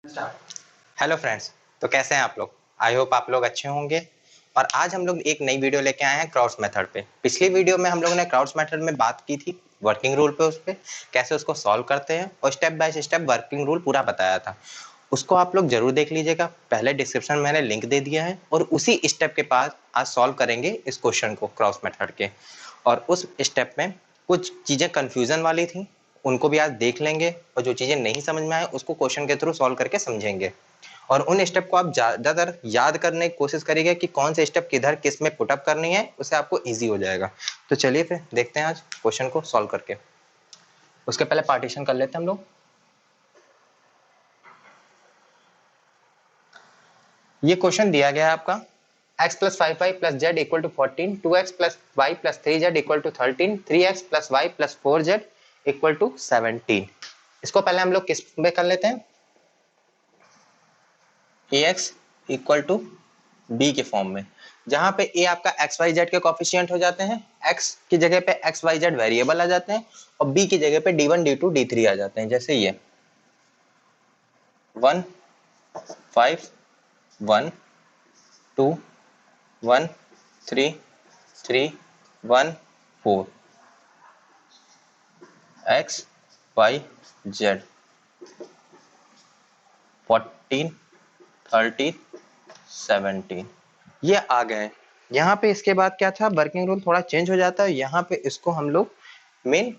Hello friends. तो कैसे हैं आप लोग? आई होप आप लोग अच्छे होंगे। और आज हम लोग एक नई वीडियो लेके आए हैं क्राउड्स मेथड पे। पिछली वीडियो में हम लोगों ने क्राउड्स मेथड में बात की थी वर्किंग रूल पे, उस पे कैसे उसको सॉल्व करते हैं और step by step working rule पूरा बताया था। उसको आप लोग जरूर देख लीजिएगा, पहले डिस्क्रिप्शन में मैंने लिंक दे दिया है। और उसी स्टेप के बाद आज सॉल्व करेंगे इस क्वेश्चन को क्राउड्स मेथड के। और उस स्टेप में कुछ चीज़ें कन्फ्यूजन वाली थी, उनको भी आज देख लेंगे। और जो चीज़ें नहीं समझ में आए उसको क्वेश्चन के थ्रू सॉल्व करके समझेंगे। और उन स्टेप को आप ज़्यादातर याद करने की कोशिश करिएगा कि कौन से स्टेप किधर किस में पुटअप करनी है, उससे आपको इजी हो जाएगा। तो चलिए फिर देखते हैं आज क्वेश्चन को सॉल्व करके। उसके पहले पार्टीशन कर लेते हैं हम लोग। ये क्वेश्चन दिया गया है आपका x plus 5y plus Z equal to 14, 2x plus Y plus 3z equal to 13, 3x plus Y plus 4z equal to 17। इसको पहले हम लोग किस में कर लेते हैं, ax इक्वल टू b के फॉर्म में, जहां पे a आपका एक्स वाई जेड के कोफिशिएंट हो जाते हैं, x की जगह पे एक्स वाई जेड वेरिएबल आ जाते हैं और b की जगह पे d1 d2 d3 आ जाते हैं। जैसे ये 1 5 1 2 1 3 3 1 4 x y z 14 30 17 ये आ गए। यहाँ पे इसके बाद क्या था, वर्किंग रूल थोड़ा चेंज हो जाता है। यहाँ पे इसको हम लोग मेन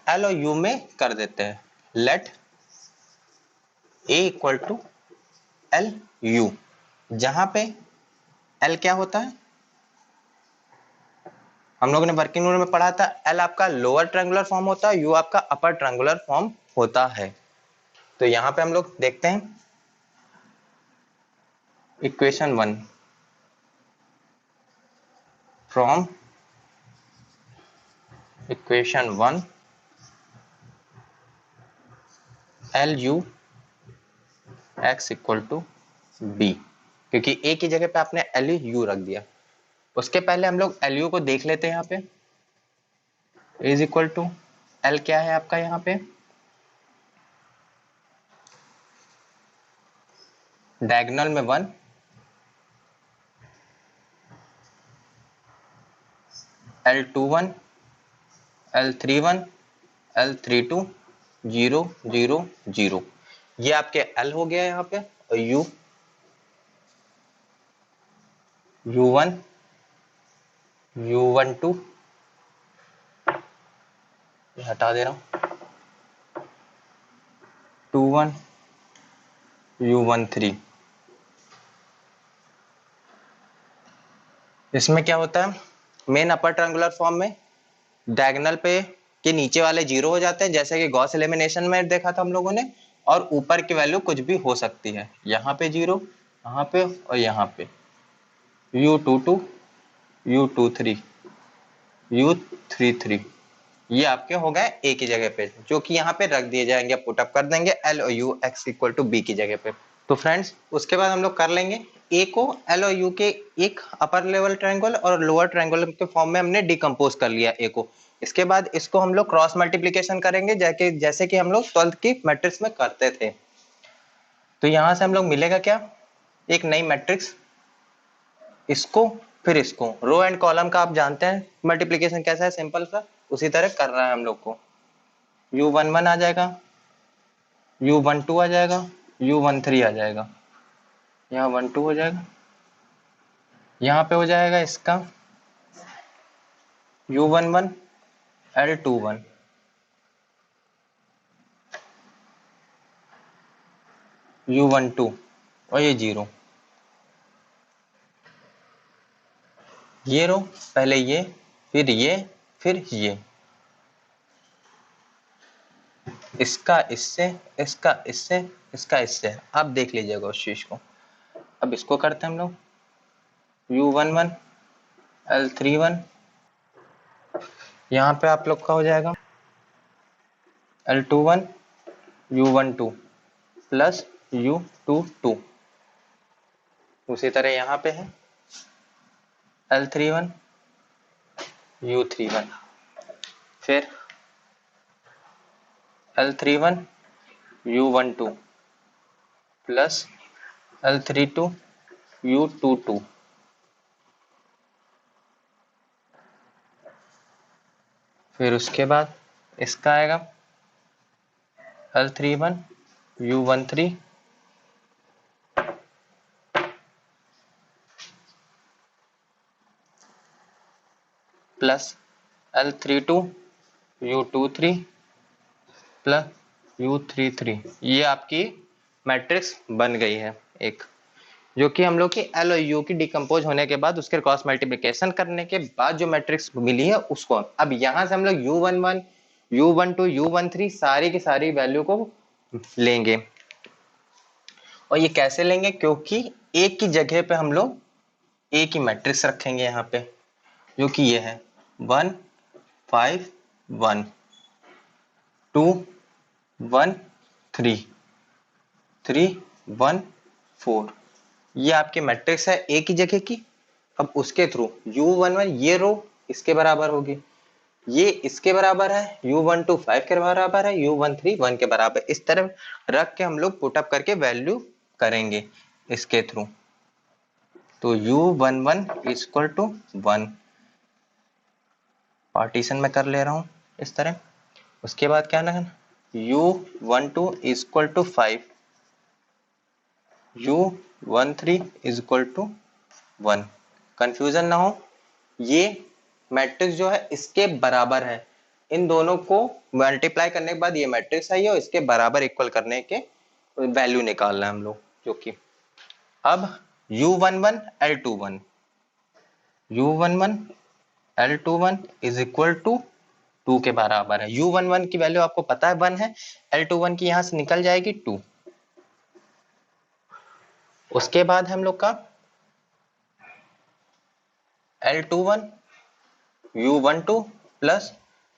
एल और यू में कर देते हैं। Let A equal to L U, जहां पे एल क्या होता है, हम लोगों ने वर्किंग रूल में पढ़ा था, एल आपका लोअर ट्रायंगुलर फॉर्म होता है, यू आपका अपर ट्रायंगुलर फॉर्म होता है। तो यहाँ पे हम लोग देखते हैं equation 1 from equation 1 L U X equal to B, क्योंकि ए की जगह पे आपने एल यू रख दिया। उसके पहले हम लोग एल यू को देख लेते हैं। यहाँ पे इज इक्वल टू एल क्या है आपका, यहाँ पे डायगोनल में 1, L21 L31 L32 0 0 0, ये आपके L हो गया यहाँ पे। और U1 U12 हटा दे रहा हूँ, 21 U13। इसमें क्या होता है, मेन अपर ट्रायंगुलर फॉर्म में डायगोनल पे के नीचे वाले जीरो हो जाते हैं, जैसे कि गॉस एलिमिनेशन में देखा था हम लोगों ने। और ऊपर की वैल्यू कुछ भी हो सकती है, यहाँ पे जीरो, यहाँ पे और यहाँ पे U22 U23 U33, ये आपके हो गए ए की जगह पे, जो कि यहाँ पे रख दिए जाएंगे, पुटअप कर देंगे एल और U X equal to B की जगह पे। तो फ्रेंड्स उसके बाद हम लोग कर लेंगे ए को एल और यू के एक अपर लेवल ट्रायंगल और लोअर ट्रायंगल के फॉर्म में हमने डिकम्पोज कर लिया ए को। इसके बाद इसको हम लोग क्रॉस मल्टीप्लीकेशन करेंगे, जैसे कि हम लोग 12th की मैट्रिक्स में करते थे। तो यहाँ से हम लोग मिलेगा क्या, एक नई मैट्रिक्स, इसको फिर इसको, रो एंड कॉलम का आप जानते हैं मल्टीप्लीकेशन कैसा है, सिंपल सा, उसी तरह कर रहा है हम लोग को। U11 आ जाएगा, U12 आ जाएगा, U13 आ जाएगा, यहाँ 12 हो जाएगा, यहाँ पे हो जाएगा इसका U11 L21, U12 और ये जीरो, ये रो पहले ये फिर ये फिर ये, इसका इससे इसका इससे इसका इससे, आप देख लीजिएगा उस चीज को। अब इसको करते हैं हम लोग U11 L31, यहाँ पे आप लोग का हो जाएगा L21 U12 प्लस U22, उसी तरह यहाँ पे है L31 U31, फिर L31 U12 plus L32 U22, फिर उसके बाद इसका आएगा L31 U13 plus L32 U23 plus U33। ये आपकी मैट्रिक्स बन गई है एक, जो कि हम लोग की एल और यू की डिकम्पोज होने के बाद उसके क्रॉस मल्टीप्लिकेशन करने के बाद जो मैट्रिक्स मिली है उसको अब यहां से हम लोग U11 U12 U13 सारी की सारी वैल्यू को लेंगे। और ये कैसे लेंगे, क्योंकि एक की जगह पे हम लोग एक ही मैट्रिक्स रखेंगे यहाँ पे, जो कि ये है 1 5 1 2 1 3 3 1 4। ये आपके मैट्रिक्स है एक ही जगह की। अब उसके थ्रू U11 ये रो इसके बराबर होगी, ये इसके बराबर है, U12 5 के बराबर है, U13 1 के बराबर। इस तरह रख के हम लोग पुटअप करके वैल्यू करेंगे इसके थ्रू। तो U11 is equal to 1, partition में कर ले रहा हूं इस तरह। उसके बाद क्या ना, U12 is equal to 5, U13 is equal to 1। Confusion ना हो, ये मैट्रिक्स जो है इसके बराबर है। इन दोनों को मल्टीप्लाई करने के बाद ये मैट्रिक्स आई है और इसके बराबर इक्वल करने के वैल्यू निकालना है हम लोग, जो कि अब U11 L21 U11 L21 is equal to 2 के बराबर है। U11 की वैल्यू आपको पता है 1 है, L21 की यहां से निकल जाएगी 2। उसके बाद हम लोग का L21 U12 plus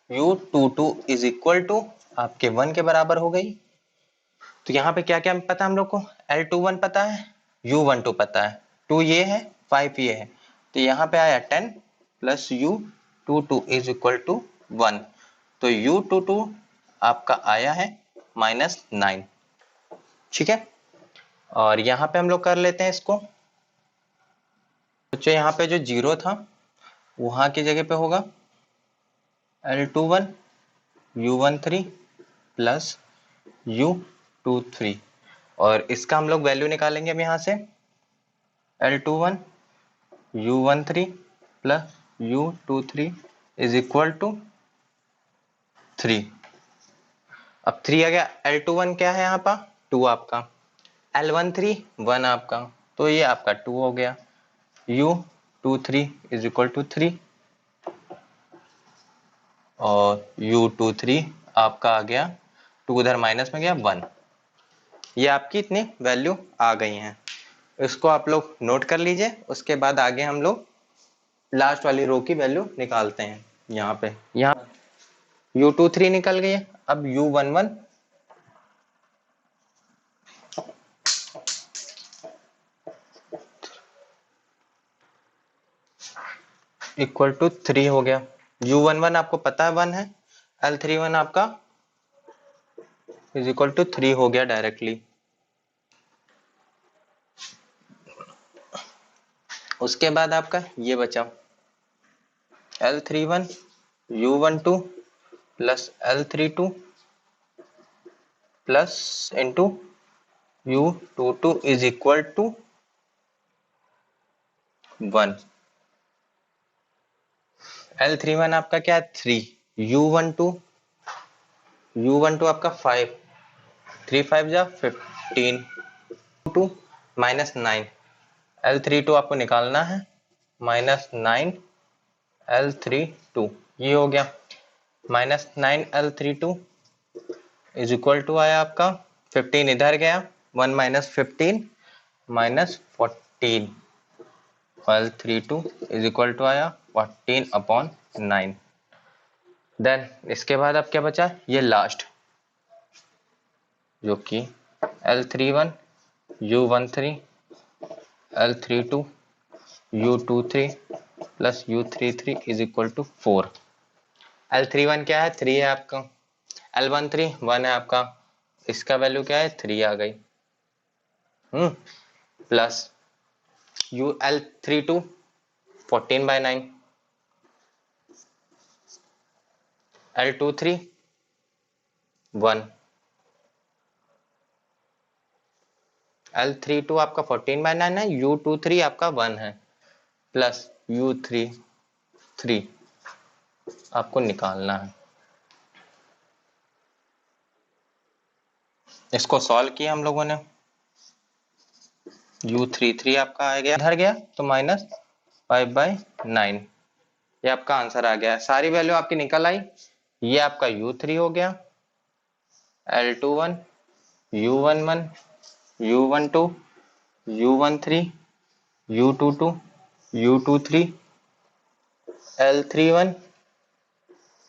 U22 is equal to आपके 1 के बराबर हो गई। तो यहाँ पे क्या क्या पता हम लोग को, L21 पता है, U12 पता है, 2 ये है 5 ये है। तो यहाँ पे आया 10 plus U22 is equal to 1। तो U22 आपका आया है -9। ठीक है, और यहाँ पे हम लोग कर लेते हैं इसको। तो यहाँ पे जो 0 था वहां की जगह पे होगा L21 U13 प्लस U23, और इसका हम लोग वैल्यू निकालेंगे अब यहाँ से L21 U13 plus U23 is equal to 3। अब 3 आ गया, L21 क्या है यहाँ पर 2 आपका, L13 1 आपका, तो ये आपका 2 हो गया। U23 इज इक्वल टू 3 और U23 आपका आ गया 2 उधर माइनस में गया 1। ये आपकी इतनी वैल्यू आ गई हैं, इसको आप लोग नोट कर लीजिए। उसके बाद आगे हम लोग लास्ट वाली रो की वैल्यू निकालते हैं। यहाँ U23 निकल गई है। अब U11 इक्वल टू 3 हो गया। U11 आपको पता है 1 है, L31 आपका इज इक्वल टू 3 हो गया डायरेक्टली। उसके बाद आपका ये बचा L31 U12 plus L32 plus into U22 is equal to 1। L31 आपका क्या है 3, U12 आपका 5, 3 5 जा 15, 2 -9, L32 आपको निकालना है -9 L32, ये हो गया -9 L32 इज इक्वल टू आया आपका 15 इधर गया 1 -15 -14, L32 इज इक्वल टू आया 14/9। देन इसके बाद अब क्या बचा, ये लास्ट जो कि L31 U13 L32 U23 plus U33 is equal to 4। L31 क्या है 3 है आपका, L13 1 है आपका, इसका वैल्यू क्या है 3 आ गई। प्लस UL32 14/9, L23 1, L32 आपका 14/9 है, U23 आपका 1 है, प्लस U33 आपको निकालना है। इसको सॉल्व किया हम लोगों ने, U33 आपका आ गया, इधर गया तो -5/9, ये आपका आंसर आ गया। सारी वैल्यू आपकी निकल आई। ये आपका U3 हो गया, L21, U11, U12, U13, U22, U23, L31,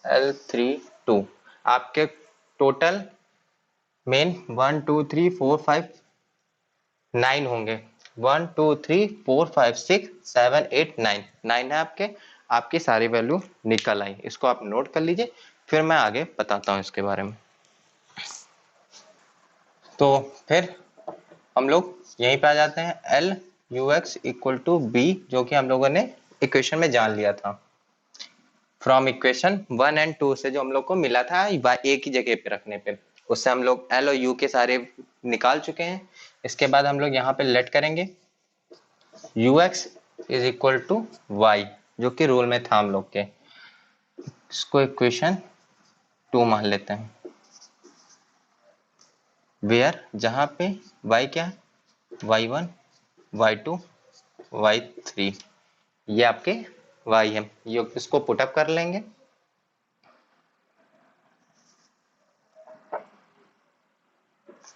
L32 आपके टोटल मेन 1 2 3 4 5 9 होंगे। 1 2 3 4 5 6 7 8 9 9 है आपके। आपकी सारी वैल्यू निकल आई। इसको आप नोट कर लीजिए, फिर मैं आगे बताता हूँ इसके बारे में। तो फिर हम लोग यहीं पे आ जाते हैं, L UX equal to B, जो कि हम लोगों ने इक्वेशन में जान लिया था फ्रॉम इक्वेशन 1 एंड 2 से, जो हम लोग को मिला था A की जगह पे रखने पे, उससे हम लोग L और U के सारे निकाल चुके हैं। इसके बाद हम लोग यहाँ पे लेट करेंगे UX is equal to Y, जो कि रूल में था हम लोग के। इसको इक्वेशन 2 मान लेते हैं, वेयर जहां पे Y क्या है, Y1, Y2, Y3, ये आपके Y है। ये इसको पुटअप कर लेंगे,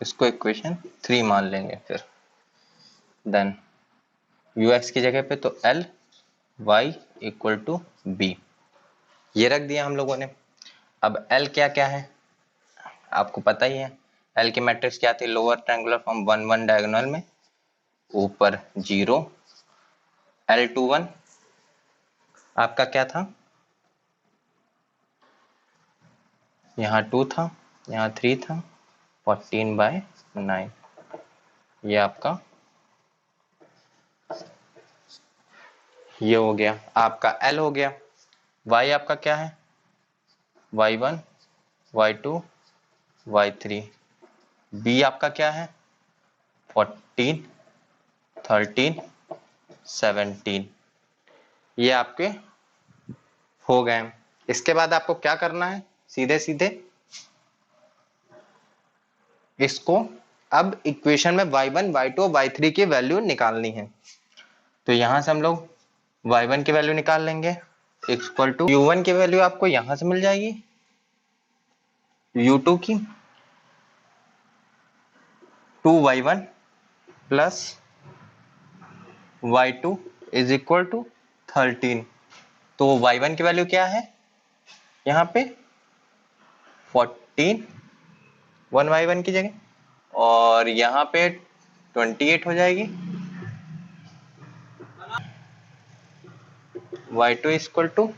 इसको इक्वेशन 3 मान लेंगे। फिर देन UX की जगह पे तो L Y equal to B, ये रख दिया हम लोगों ने। अब L क्या क्या है आपको पता ही है। L की मैट्रिक्स क्या थी, लोअर ट्रायंगुलर फॉर्म 1 1 डायगोनल में, ऊपर 0। L21 आपका क्या था, यहाँ 2 था, यहाँ 3 था, 14/9, ये आपका ये हो गया। आपका L हो गया। Y आपका क्या है, Y1, Y2, Y3। B आपका क्या है, 14, 13, 17, ये आपके हो गए। इसके बाद आपको क्या करना है, सीधे सीधे इसको अब इक्वेशन में y1, y2 और y3 की वैल्यू निकालनी है। तो यहां से हम लोग y1 की वैल्यू निकाल लेंगे, इक्वल टू u1 की वैल्यू आपको यहां से मिल जाएगी, u2 की 2y1 plus y2 is equal to 13। तो y1 की वैल्यू क्या है यहाँ पे 14, 1y1 की जगह, और यहाँ पे 28 हो जाएगी, y2 इक्वल टू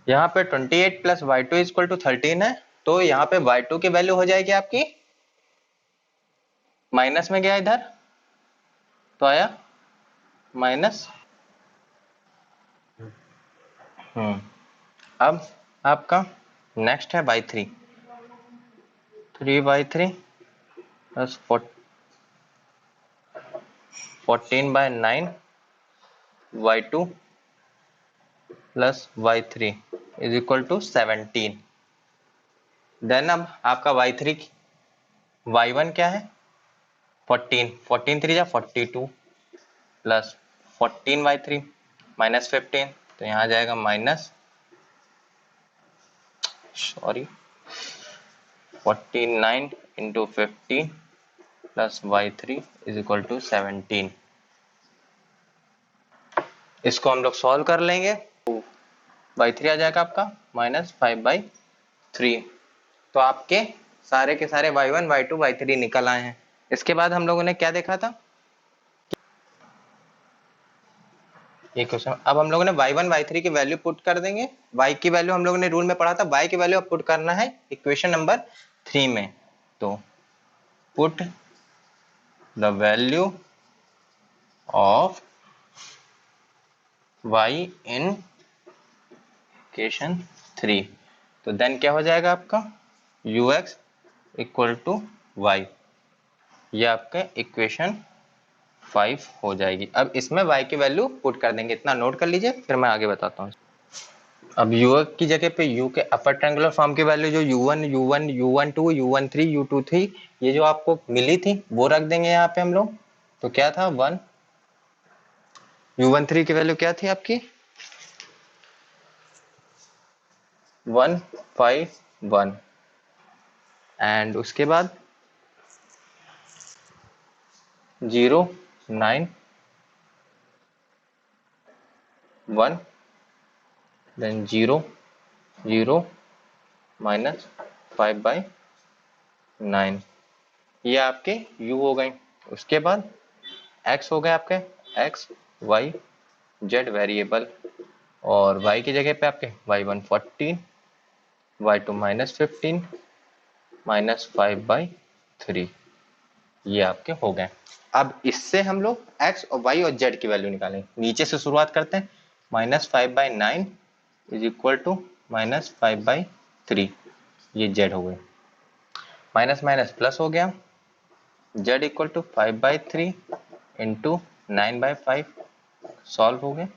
यहाँ पे 28 प्लस y2 इक्वल टू 13 है। तो यहाँ पे y2 की वैल्यू हो जाएगी आपकी, माइनस में गया इधर तो आया माइनस। अब आपका नेक्स्ट है y3, 3y3 plus 14/9 y2 plus y3 is equal to 17। Then अब आपका y3 y1 क्या है 14, 14 3 जा 42 प्लस 14y3 माइनस 15, तो यहाँ आ जाएगा minus 49 into 15 plus y3 is equal to 17। इसको हम लोग सॉल्व कर लेंगे, y3 आ जाएगा आपका -5/3। तो आपके सारे के सारे y1, y2, y3 निकल आए हैं। इसके बाद हम लोगों ने क्या देखा था, ये क्वेश्चन। अब हम लोगों ने y1, y3 की वैल्यू पुट कर देंगे। y की वैल्यू हम लोगों ने रूल में पढ़ा था, y की वैल्यू पुट करना है इक्वेशन नंबर 3 में। तो put the value of y in equation 3। तो देन क्या हो जाएगा आपका ux इक्वल टू वाई, ये आपका इक्वेशन 5 हो जाएगी। अब इसमें y की वैल्यू पुट कर देंगे, इतना नोट कर लीजिए, फिर मैं आगे बताता हूँ। अब u की जगह पे u के अपर ट्रायंगुलर फॉर्म की वैल्यू जो u1 u1 u12 u13 u23 ये जो आपको मिली थी वो रख देंगे यहाँ पे हम लोग। तो क्या था 1, u13 की वैल्यू क्या थी आपकी 151 एंड उसके बाद 0 9 1 देन 0 0 माइनस 5/9 ये आपके u हो गए। उसके बाद x हो गए आपके x y z वेरिएबल, और y की जगह पे आपके y1 14 y2 -15 -5/3 ये आपके हो गए। अब इससे हम लोग x और y और z की वैल्यू निकालेंगे। नीचे से शुरुआत करते हैं, -5/9 इज इक्वल टू -5/3 ये z हो गए, माइनस माइनस प्लस हो गया, z equal to 5/3 into 9/5 solve हो गए,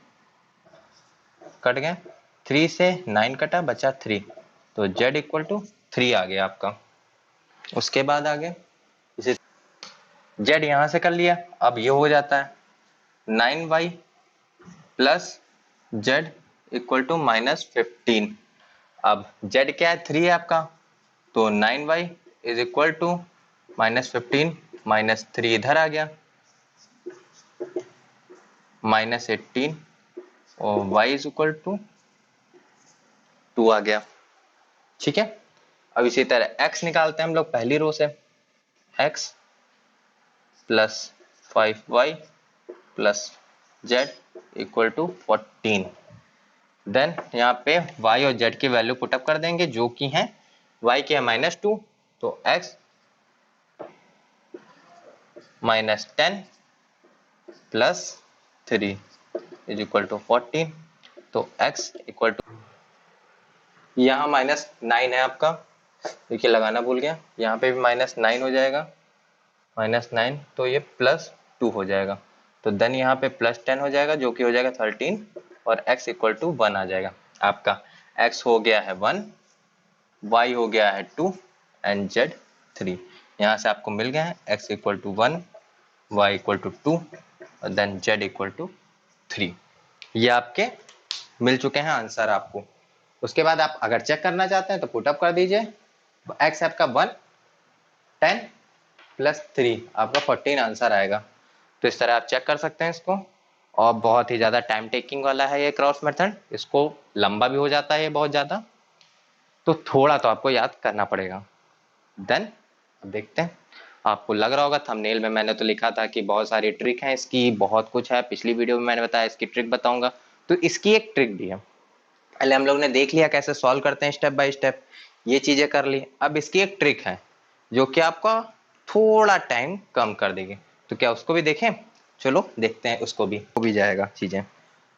कट गए, 3 से 9 कटा बचा 3, तो z इक्वल टू 3 आ गया आपका। उसके बाद आगे इसे z यहां से कर लिया, अब ये हो जाता है 9y plus z equal to -15। अब z क्या है 3 है आपका, तो 9y इज इक्वल टू -15 -3 इधर आ गया -18 और y इज इक्वल टू 2 आ गया। ठीक है, अब इसी तरह x निकालते हैं हम लोग पहली रो से, x plus 5y plus z equal to 14। Then यहाँ पे y और z की वैल्यू पुटअप कर देंगे जो कि है y की है -2, तो x -10 plus 3 is equal to 14, तो x इक्वल टू यहाँ -9 है आपका, देखिए लगाना भूल गया, यहाँ पे भी -9 हो जाएगा, -9 तो ये +2 हो जाएगा, तो देन यहाँ पे +10 हो जाएगा जो कि हो जाएगा 13 और x इक्वल टू 1 आ जाएगा। आपका x हो गया है 1, y हो गया है 2 एंड z 3। यहाँ से आपको मिल गया है x equal to 1, y equal to 2 और देन z इक्वल टू 3। ये आपके मिल चुके हैं आंसर आपको। उसके बाद आप अगर चेक करना चाहते हैं तो पुटअप कर दीजिए, x आपका 1 10 प्लस 3 आपका 14 आंसर आएगा। तो इस तरह आप चेक कर सकते हैं इसको, और बहुत ही ज़्यादा टाइम टेकिंग वाला है ये क्रॉस मेथड, इसको लंबा भी हो जाता है ये बहुत ज़्यादा, तो थोड़ा तो आपको याद करना पड़ेगा। देन अब देखते हैं, आपको लग रहा होगा थंबनेल में मैंने तो लिखा था कि बहुत सारी ट्रिक है इसकी, बहुत कुछ है, पिछली वीडियो में मैंने बताया इसकी ट्रिक बताऊंगा, तो इसकी एक ट्रिक भी है। पहले हम लोग ने देख लिया कैसे सॉल्व करते हैं स्टेप बाय स्टेप, ये चीजें कर ली। अब इसकी एक ट्रिक है जो कि आपका थोड़ा टाइम कम कर देगी, तो क्या उसको भी देखें? चलो देखते हैं, उसको भी हो भी जाएगा चीजें।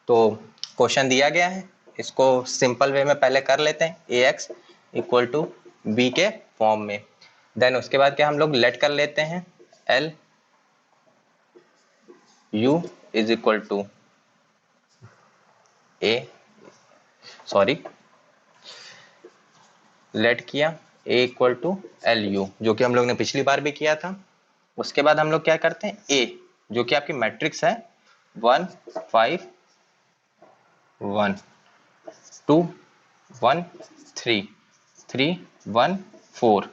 तो क्वेश्चन दिया गया है, इसको सिंपल वे में पहले कर लेते हैं, ax इक्वल टू बी के फॉर्म में। देन उसके बाद क्या हम लोग लेट कर लेते हैं L U is equal to let किया a equal to L U, जो कि हम लोग ने पिछली बार भी किया था। उसके बाद हम लोग क्या करते हैं a, जो कि आपकी मैट्रिक्स है 1 5 1 2 1 3 3 1 4,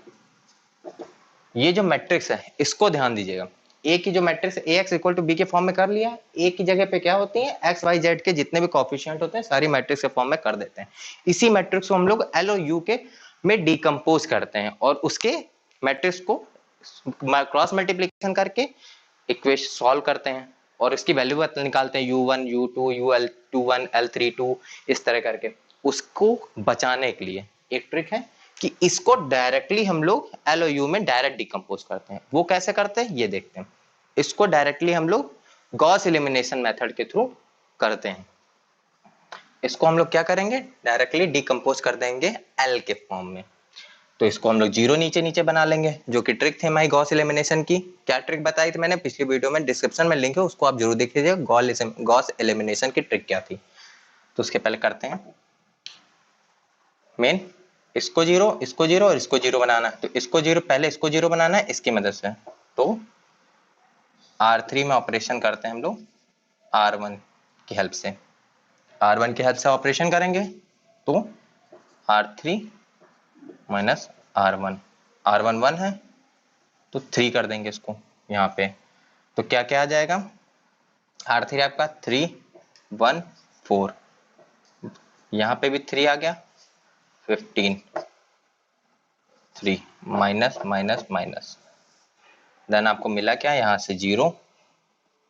ये जो मैट्रिक्स है इसको ध्यान दीजिएगा। ए की जो मैट्रिक्स है ax इक्वल टू बी के फॉर्म में कर लिया, ए की जगह पे क्या होती है एक्स वाई जेड के जितने भी कोएफिशिएंट होते हैं सारी मैट्रिक्स के फॉर्म में कर देते हैं। इसी मैट्रिक्स को हम लोग एल और यू के में डिकम्पोज करते हैं और उसके मैट्रिक्स को क्रॉस मल्टीप्लीकेशन करके इक्वेशन सॉल्व करते हैं और इसकी वैल्यू निकालते हैं u1 u2 ul21 l32 इस तरह करके। उसको बचाने के लिए एक ट्रिक है कि इसको डायरेक्टली हम लोग एल और यू में डायरेक्ट डिकम्पोज करते हैं। वो कैसे करते हैं ये देखते हैं। इसको डायरेक्टली हम लोग गॉस एलिमिनेशन मेथड के थ्रू करते हैं। इसको हम लोग क्या करेंगे, डायरेक्टली डिकम्पोज कर देंगे एल के फॉर्म में। तो इसको हम लोग जीरो नीचे नीचे बना लेंगे, जो कि ट्रिक थी हमारी गॉस एलिमिनेशन की। क्या ट्रिक बताई थी मैंने पिछली वीडियो में, डिस्क्रिप्शन में लिंक है, उसको आप जरूर देख लीजिए। गॉस एलिमिनेशन की ट्रिक क्या थी। तो उसके पहले करते हैं मेन, इसको जीरो और इसको जीरो बनाना है। तो इसको जीरो, पहले इसको जीरो बनाना है इसकी मदद से। तो R3 में ऑपरेशन करते हैं हम लोग R1 की हेल्प से। R1 की हेल्प से ऑपरेशन करेंगे तो R3 माइनस R1, R1 1 है तो 3 कर देंगे इसको यहाँ पे। तो क्या क्या आ जाएगा, R3 आपका 3 1 4, यहाँ पे भी 3 आ गया 15, 3 माइनस माइनस माइनस, देन आपको मिला क्या, यहाँ से 0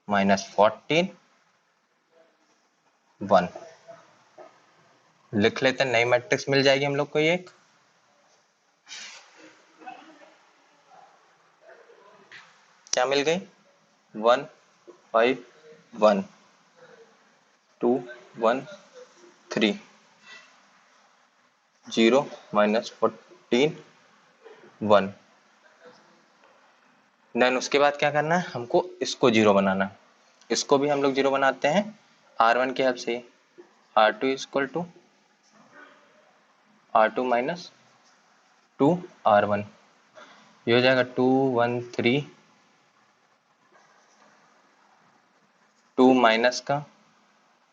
माइनस 14 1, लिख लेते हैं, नई मैट्रिक्स मिल जाएगी हम लोग को। ये क्या मिल गई, 1 5 1 2 1 3 0 माइनस 14 1। देन उसके बाद क्या करना है हमको, इसको जीरो बनाना है। इसको भी हम लोग जीरो बनाते हैं R1 की हेल्प से। R2 equal to R2 minus 2 R1, ये हो जाएगा 2 1 3, 2 माइनस का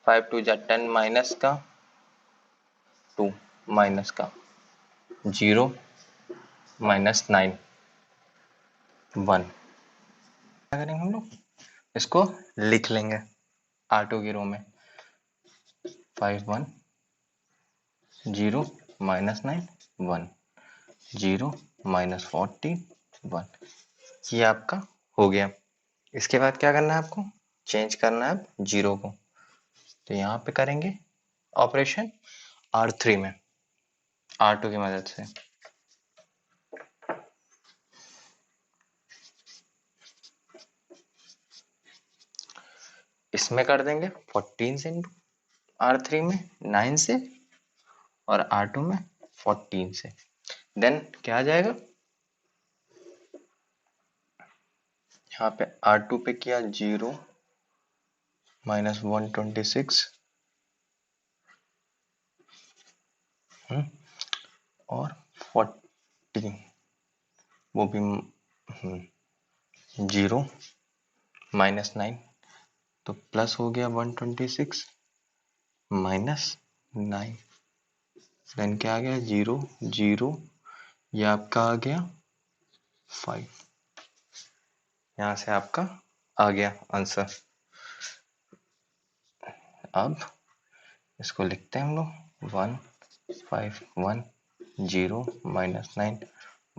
5 2 जा 10 माइनस का 2 माइनस का 0 माइनस 9 1। क्या करेंगे हम लोग, इसको लिख लेंगे R2 की रो में 5 1 0 माइनस 9 1 0 माइनस 14 1। ये आपका हो गया। इसके बाद क्या करना है आपको, चेंज करना है अब जीरो को। तो यहाँ पे करेंगे ऑपरेशन R3 में R2 की मदद से। इसमें कर देंगे 14 से इंटू R3 में 9 से, और R2 में 14 से। देन क्या आ जाएगा, यहाँ पे R2 पे किया 0 माइनस 126 और 14, वो भी 0 माइनस 9, तो प्लस हो गया 126 माइनस 9। देन क्या आ गया 0 0, ये आपका आ गया 5। यहाँ से आपका आ गया आंसर। अब इसको लिखते हैं हम लोग 1 5 1 0 माइनस 9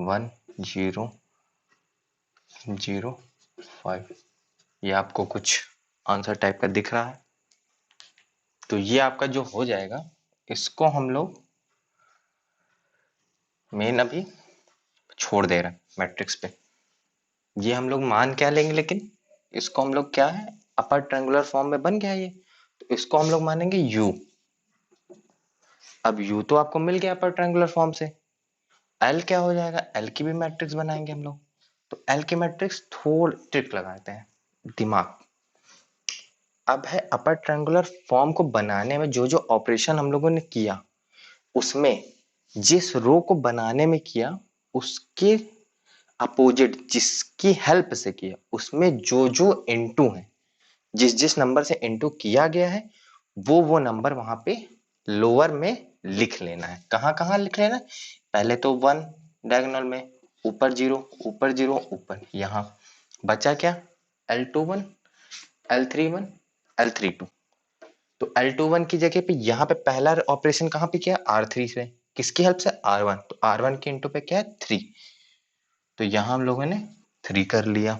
1 0 0 5। ये आपको कुछ आंसर टाइप का दिख रहा है। तो ये आपका जो हो जाएगा, इसको हम लोग मेन अभी छोड़ दे रहे हैं मैट्रिक्स पे। ये हम लोग मान क्या लेंगे, लेकिन इसको हम लोग क्या है, अपर ट्रायंगुलर फॉर्म में बन गया ये, तो इसको हम लोग मानेंगे u। अब u तो आपको मिल गया अपर ट्रायंगुलर फॉर्म से, l क्या हो जाएगा, l की भी मैट्रिक्स बनाएंगे हम लोग। तो l की मैट्रिक्स थोड़ी ट्रिक लगाते हैं, दिमाग। अब है अपर ट्रायंगुलर फॉर्म को बनाने में जो जो ऑपरेशन हम लोगों ने किया, उसमें जिस रो को बनाने में किया उसके अपोजिट जिसकी हेल्प से किया, उसमें जो जो इनटू है, जिस जिस नंबर से इनटू किया गया है, वो नंबर वहां पे लोअर में लिख लेना है। कहाँ कहाँ लिख लेना है, पहले तो 1 डायगोनल में, ऊपर 0 ऊपर 0 ऊपर, यहाँ बचा क्या, L21 L31 L32। तो L21 की जगह पे यहाँ पे पहला ऑपरेशन कहाँ पे किया, R3 से, किसकी हेल्प से, R1। तो R1 के इनटू पे क्या है 3, तो यहाँ हम लोगों ने 3 कर लिया।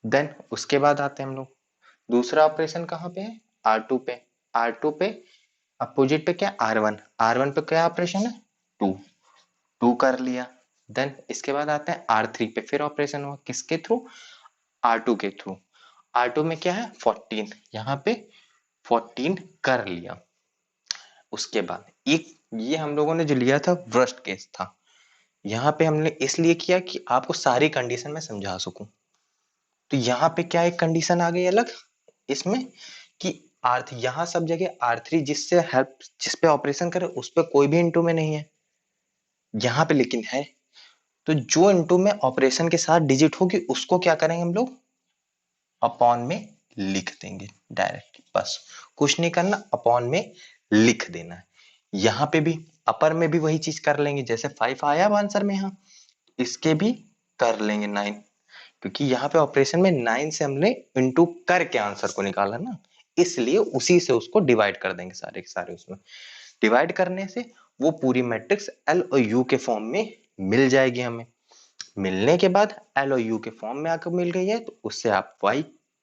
देन उसके बाद आते हैं हम लोग, दूसरा ऑपरेशन कहाँ पे है, R2 पे। R2 पे अपोजिट पे क्या, R1। R1 पे क्या ऑपरेशन है, 2, 2 कर लिया। देन इसके बाद आते हैं R3 पे, फिर ऑपरेशन हुआ किसके थ्रू, R2 के थ्रू। R2 में क्या है 14, यहाँ पे 14 कर लिया। उसके बाद एक ये हम लोगों ने जो लिया था वर्स्ट केस था, यहाँ पे हमने इसलिए किया कि आपको सारी कंडीशन में समझा सकूं। तो यहाँ पे क्या एक कंडीशन आ गई अलग इसमें कि R3 यहाँ सब जगह R3 जिससे हेल्प जिस पे ऑपरेशन करे उस पे कोई भी इनटू में नहीं है, यहाँ पे लेकिन है। तो जो इनटू में ऑपरेशन के साथ डिजिट होगी उसको क्या करेंगे हम लोग अपॉन में लिख देंगे डायरेक्ट, बस कुछ नहीं करना, अपॉन में लिख देना है। यहाँ पे भी अपर में भी वही चीज कर लेंगे, जैसे 5 आया आंसर में, यहाँ इसके भी कर लेंगे 9, क्योंकि यहाँ पे ऑपरेशन में 9 से हमने इंटू करके आंसर को निकाला ना, इसलिए उसी से उसको डिवाइड कर देंगे सारे के सारे। उसमें डिवाइड करने से वो पूरी मैट्रिक्स एल और यू के फॉर्म में मिल जाएगी हमें। मिलने के बाद एल और यू के फॉर्म में आकर मिल गई है तो उससे आप y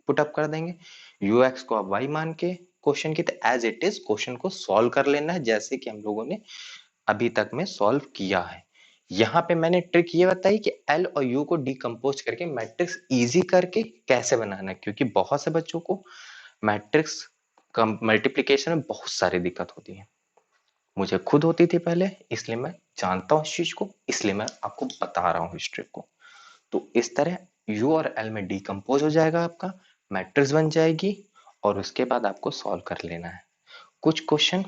पुट अप कर देंगे, यू एक्स को आप y मान के क्वेश्चन की एज इट इज क्वेश्चन को सॉल्व कर लेना है, जैसे कि हम लोगों ने अभी तक में सॉल्व किया है। यहाँ पे मैंने ट्रिक ये बताई कि एल और यू को डिकम्पोज करके मैट्रिक्स इजी करके कैसे बनाना है, क्योंकि बहुत से बच्चों को मैट्रिक्स मल्टीप्लिकेशन में बहुत सारी दिक्कत होती है। मुझे खुद होती थी पहले, इसलिए मैं जानता हूँ इस चीज को, इसलिए मैं आपको बता रहा हूँ इस ट्रिक को। तो इस तरह यू और एल में डिकम्पोज हो जाएगा, आपका मैट्रिक्स बन जाएगी और उसके बाद आपको सॉल्व कर लेना है। कुछ क्वेश्चन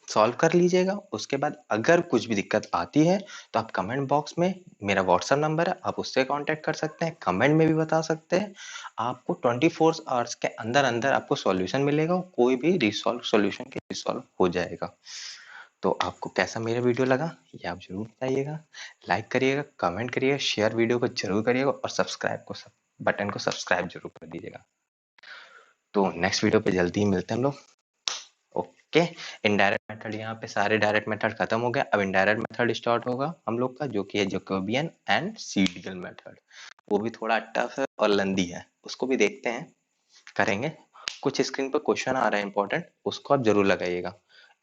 सॉल्व कर लीजिएगा, उसके बाद अगर कुछ भी दिक्कत आती है तो आप कमेंट बॉक्स में मेरा व्हाट्सएप नंबर है, आप उससे कांटेक्ट कर सकते हैं, कमेंट में भी बता सकते हैं। आपको 24 आवर्स के अंदर अंदर आपको सॉल्यूशन मिलेगा, कोई भी रिसॉल्व सॉल्यूशन के रिसॉल्व हो जाएगा। तो आपको कैसा मेरा वीडियो लगा ये आप जरूर बताइएगा, लाइक करिएगा, कमेंट करिएगा, शेयर वीडियो को जरूर करिएगा और सब्सक्राइब को बटन को सब्सक्राइब जरूर कर दीजिएगा। तो नेक्स्ट वीडियो पे जल्दी ही मिलते हैं हम लोग। ओके, इनडायरेक्ट मेथड यहाँ पे सारे डायरेक्ट मेथड खत्म हो गए, अब इनडायरेक्ट मेथड स्टार्ट होगा हम लोग का, जो कि है जैकोबियन एंड सीडीएल मेथड। वो भी थोड़ा टफ है और लंदी है, उसको भी देखते हैं, करेंगे। कुछ स्क्रीन पर क्वेश्चन आ रहा है इंपॉर्टेंट, उसको आप जरूर लगाइएगा।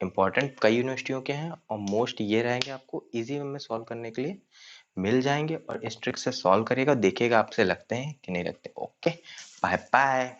इंपॉर्टेंट कई यूनिवर्सिटियों के हैं और मोस्ट ये रहेंगे, आपको इजी वे में सॉल्व करने के लिए मिल जाएंगे और इस ट्रिक से सॉल्व करिएगा, देखिएगा आपसे लगते हैं कि नहीं लगते। Okay, bye bye.